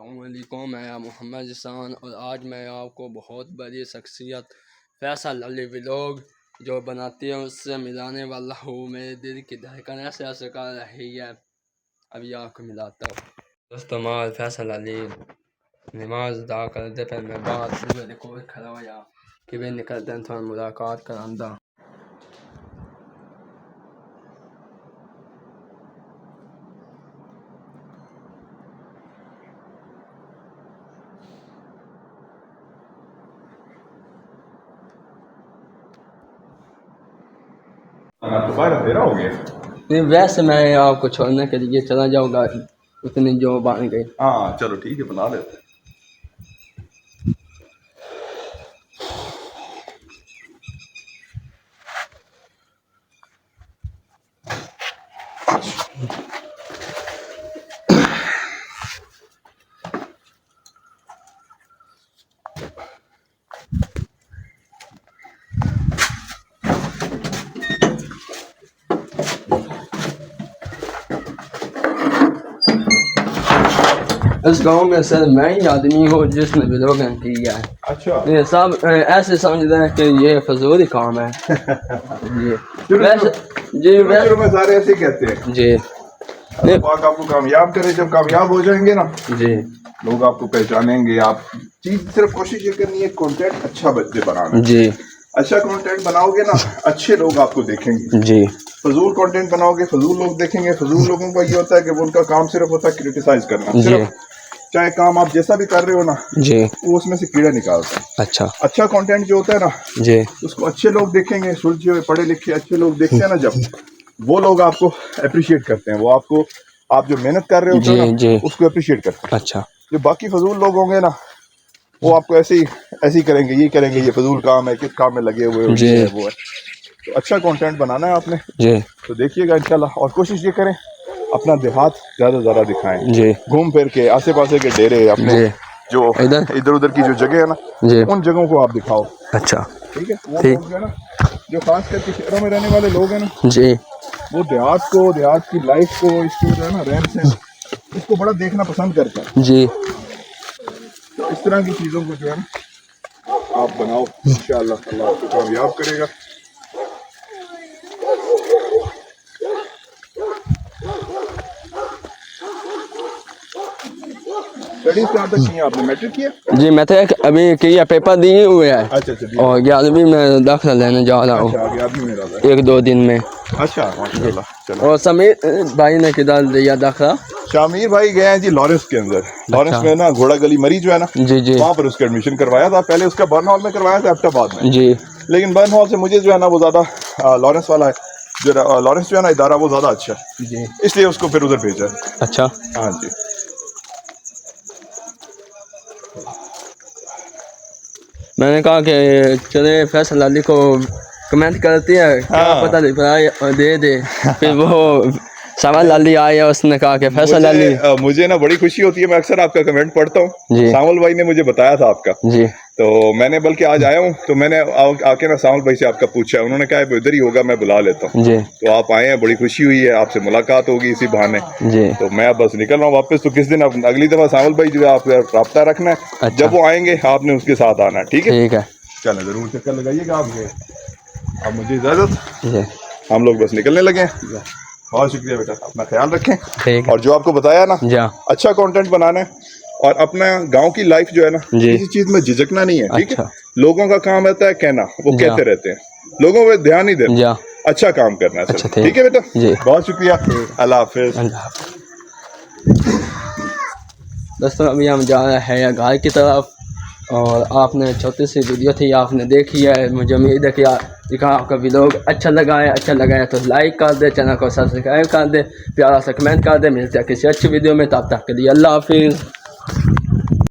السلام علیکم، میں محمد جسان اور آج میں آپ کو بہت بڑی شخصیت فیصل علی ولاگ جو بناتی ہے اس سے ملانے والا ہوں۔ میرے دل کی دھڑکن ایسے ایسے کر رہی ہے، ابھی آپ کو ملاتا ہوں۔ دوستو مال فیصل علی نماز ادا کرتے پھر میں بات ریکارڈ کھڑا ہوا کہ وہ نکلتے ہیں تھوڑا ملاقات کراندہ۔ دوبارہ دے رہا ہو گیا؟ نہیں، ویسے میں آپ کو چھوڑنے کے لیے چلا جاؤں گا اتنی جو بن گئی۔ ہاں چلو ٹھیک ہے، بنا لیتے ہیں۔ اس گاؤں میں صرف میں ہی آدمی ہوں جس نے ولاگنگ کی ہے۔ اچھا، یہ سب ایسے سمجھتے ہیں کہ یہ فضولی کام ہے۔ جی ویسے شروع میں سارے ایسے کہتے ہیں۔ جی اللہ پاک آپ کو کامیاب کرے، جب کامیاب ہو جائیں گے نا جی لوگ آپ کو پہچانیں گے۔ آپ چیز صرف کوشش یہ کرنی ہے کانٹینٹ اچھا بنانا۔ جی اچھا کانٹینٹ بناؤ گے نا اچھے لوگ آپ کو دیکھیں گے۔ جی فضول کانٹینٹ بناؤ گے فضول لوگ دیکھیں گے۔ فضول لوگوں کا یہ ہوتا ہے کہ وہ ان کا کام صرف ہوتا ہے کرٹیسائز کرنا، جی صرف چاہے کام آپ جیسا بھی کر رہے ہو نا جی وہ اس میں سے کیڑے نکالتا ہے۔ اچھا اچھا کانٹینٹ جو ہوتا ہے نا جی اس کو اچھے لوگ دیکھیں گے، سلجھے ہوئے پڑھے لکھے اچھے لوگ دیکھتے ہیں نا، جب وہ لوگ آپ کو اپریشیٹ کرتے ہیں، وہ آپ کو آپ جو محنت کر رہے ہوتے ہو نا جی اس کو اپریشیٹ کرتے ہیں۔ اچھا جو باقی فضول لوگ ہوں گے نا وہ آپ کو ایسے ہی کریں گے، یہ کریں گے یہ فضول کام ہے، کس کام میں لگے ہوئے ہو، یہ ہے وہ ہے۔ تو اچھا کانٹینٹ بنانا ہے آپ نے جی تو دیکھیے گا انشاءاللہ، اور کوشش یہ کریں اپنا دیہات زیادہ سے زیادہ دکھائیں، جی گھوم پھر کے آسے پاسے کے ڈیرے اپنے جی جو ادھر ادھر کی جو جگہ ہے نا جی ان جگہوں کو آپ دکھاؤ، اچھا ٹھیک ہے؟ وہ ٹھیک لوگ جو ہے نا جو خاص کر کے شہروں میں رہنے والے لوگ ہیں نا جی وہ دیہات کی لائف کو، اس کو جو ہے نا رہن سہن اس کو بڑا دیکھنا پسند کرتے ہیں۔ جی تو اس طرح کی چیزوں کو جو ہے نا آپ بناؤ، انشاءاللہ اللہ آپ کو کامیاب کرے گا۔ اسٹڈیز کہاں تک کی ہیں آپ نے؟ میٹرک کیا؟ جی میں تو ابھی کیا پیپر دیے ہوئے ہے اچھا اچھا اور 11ویں میں داخلہ لینے جا رہا ہوں اچھا، آگے آدمی میرا ہے۔ ایک دو دن میں۔ اچھا ماشاء اللہ، چلو۔ اور سمیر بھائی نے کدھر دیا داخلہ؟ شامیر بھائی گئے ہیں جی لارنس کے اندر، لارنس میں نا گھوڑا گلی مری جو ہے نا جی جی وہاں پر اس کا ایڈمیشن کروایا تھا۔ پہلے اس کا برن ہال میں کروایا تھا ایبٹ آباد میں، جی لیکن برن ہال سے مجھے جو ہے نا وہ زیادہ لارنس والا ہے جو لارنس جو ہے نا ادارہ وہ زیادہ اچھا ہے، جی اس لیے اس کو پھر ادھر بھیجا ہے۔ اچھا ہاں جی میں نے کہا کہ چلے فیصل علی کو کمنٹ کرتی ہے کیا پتہ نہیں دے دے، پھر وہ سامل علی آیا اس نے کہا کہ فیصل علی مجھے نا بڑی خوشی ہوتی ہے، میں اکثر آپ کا کمنٹ پڑھتا ہوں۔ جی سامل بھائی نے مجھے بتایا تھا آپ کا، جی تو میں نے بلکہ آج آیا ہوں تو میں نے آ کے نا سامل بھائی سے آپ کا پوچھا، انہوں نے کہا ہے ادھر ہی ہوگا میں بلا لیتا ہوں۔ جی تو آپ آئے ہیں، بڑی خوشی ہوئی ہے، آپ سے ملاقات ہوگی اسی بہانے۔ جی تو میں اب بس نکل رہا ہوں واپس، تو کس دن اگلی دفعہ سامل بھائی جو ہے آپ رابطہ رکھنا ہے، اچھا جب وہ آئیں گے آپ نے اس کے ساتھ آنا ہے، ٹھیک ہے؟ ٹھیک ہے چلیں ضرور چکر لگائیے گا آپ کے۔ اب مجھے اجازت، جی ہم لوگ بس نکلنے لگے ہیں۔ بہت شکریہ بیٹا، اپنا خیال رکھیں، ٹھیک ہے اور جو آپ کو بتایا نا جا اچھا کانٹینٹ بنانا ہے، اور اپنا گاؤں کی لائف جو ہے نا جی کسی چیز میں جھجکنا نہیں ہے، ٹھیک ہے؟ اچھا لوگوں کا کام رہتا ہے کہنا، وہ جا کہتے رہتے ہیں، لوگوں پہ دھیان نہیں دیتے، جا اچھا کام کرنا ہے اچھا صرف، ٹھیک ہے بیٹا؟ جی بہت شکریہ، اللہ حافظ۔ اللہ حافظ۔ دوستوں ابھی ہم جا رہے ہیں گھر کی طرف، اور آپ نے چھوٹی سی ویڈیو تھی آپ نے دیکھی ہے، مجھے امید ہے کہ آپ کا ویڈیو اچھا لگا ہے تو لائک کر دے، چینل کو سبسکرائب کر دے، پیارا سا کمنٹ کر دے۔ ملتے ہیں کسی اچھی ویڈیو میں، تب تک کے لیے اللہ حافظ۔